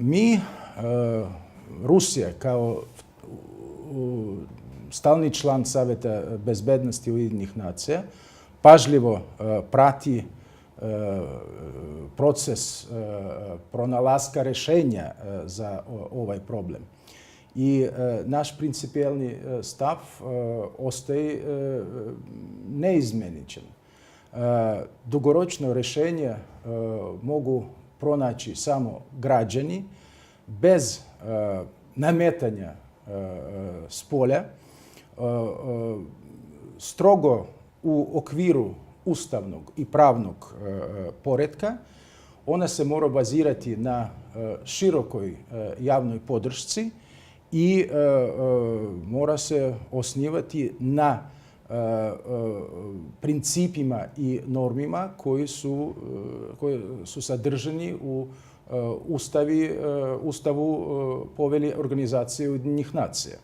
Mi, Rusija, kao stalni član Saveta bezbednosti Ujedinjenih nacija, pažljivo prati proces pronalaska rešenja za ovaj problem. I naš principijelni stav ostaje neizmeničan. Dugoročno rešenje mogu pronaći samo građani bez nametanja spolja, strogo u okviru ustavnog i pravnog poretka. Ona se mora bazirati na širokoj javnoj podršci i mora se osnivati na principima i normima koji su sadržani u Ustavu Povelje Organizacije Ujedinjenih nacija.